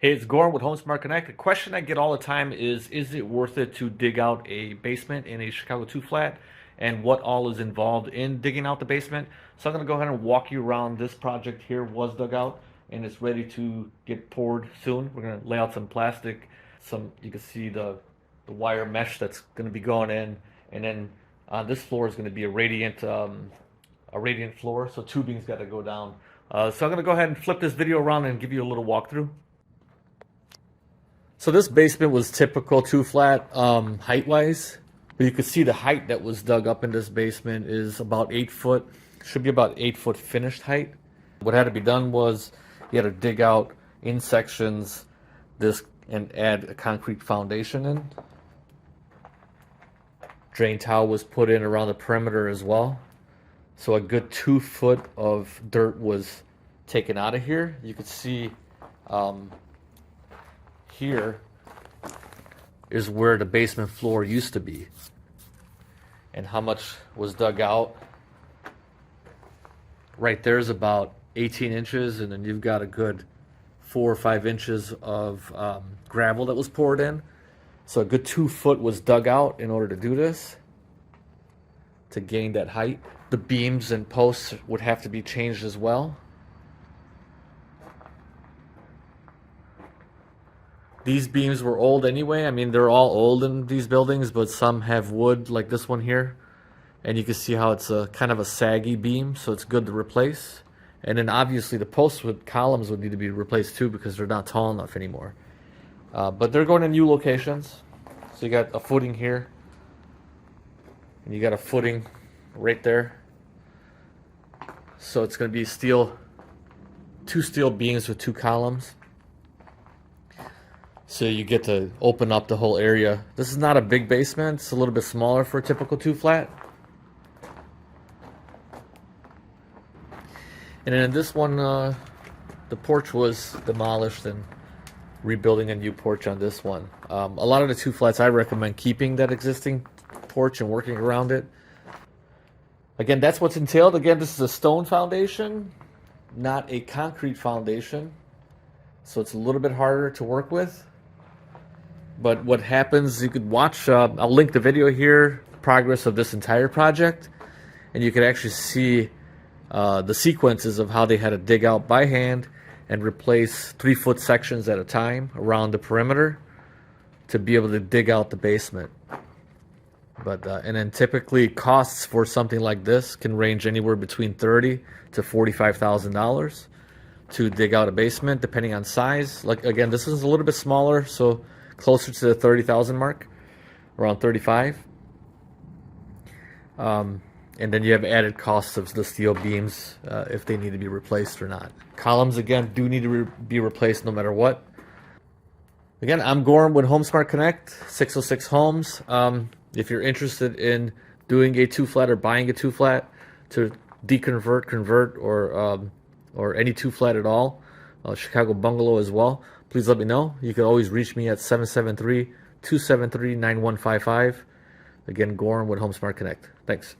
Hey, it's Goran with HomeSmart Connect. The question I get all the time is it worth it to dig out a basement in a Chicago 2 flat? And what all is involved in digging out the basement? So I'm going to go ahead and walk you around. This project here was dug out and it's ready to get poured soon. We're going to lay out some plastic, you can see the wire mesh that's going to be going in. And then this floor is going to be a radiant floor, so tubing's got to go down. So I'm going to go ahead and flip this video around and give you a little walkthrough. So this basement was typical 2 flat height-wise, but you can see the height that was dug up in this basement is about 8 foot. Should be about 8 foot finished height. What had to be done was you had to dig out in sections this and add a concrete foundation in. Drain tile was put in around the perimeter as well. So a good 2 foot of dirt was taken out of here. You could see here is where the basement floor used to be and how much was dug out. Right there is about 18 inches, and then you've got a good 4 or 5 inches of gravel that was poured in. So a good 2 foot was dug out in order to do this, to gain that height. The beams and posts would have to be changed as well. These beams were old anyway. I mean, they're all old in these buildings, but some have wood like this one here. And you can see how it's a kind of a saggy beam, so it's good to replace. And then obviously the posts with columns would need to be replaced too because they're not tall enough anymore. But they're going to new locations. So you got a footing here. And you got a footing right there. So it's going to be steel, 2 steel beams with 2 columns. So you get to open up the whole area. This is not a big basement. It's a little bit smaller for a typical 2 flat. And then in this one, the porch was demolished and rebuilding a new porch on this one. A lot of the 2 flats, I recommend keeping that existing porch and working around it. Again, that's what's entailed. Again, this is a stone foundation, not a concrete foundation. So it's a little bit harder to work with. But what happens, you could watch, I'll link the video here, progress of this entire project, and you can actually see the sequences of how they had to dig out by hand and replace 3 foot sections at a time around the perimeter to be able to dig out the basement. But and then typically costs for something like this can range anywhere between $30,000 to $45,000 to dig out a basement, depending on size. Like again, this is a little bit smaller, so closer to the 30,000 mark, around 35. And then you have added costs of the steel beams if they need to be replaced or not. Columns, again, do need to be replaced no matter what. Again, I'm Goran with HomeSmart Connect, 606 Homes. If you're interested in doing a 2 flat or buying a 2 flat to deconvert, convert, or any 2 flat at all, Chicago bungalow as well, please let me know. You can always reach me at 773-273-9155. Again, Goran with HomeSmart Connect. Thanks.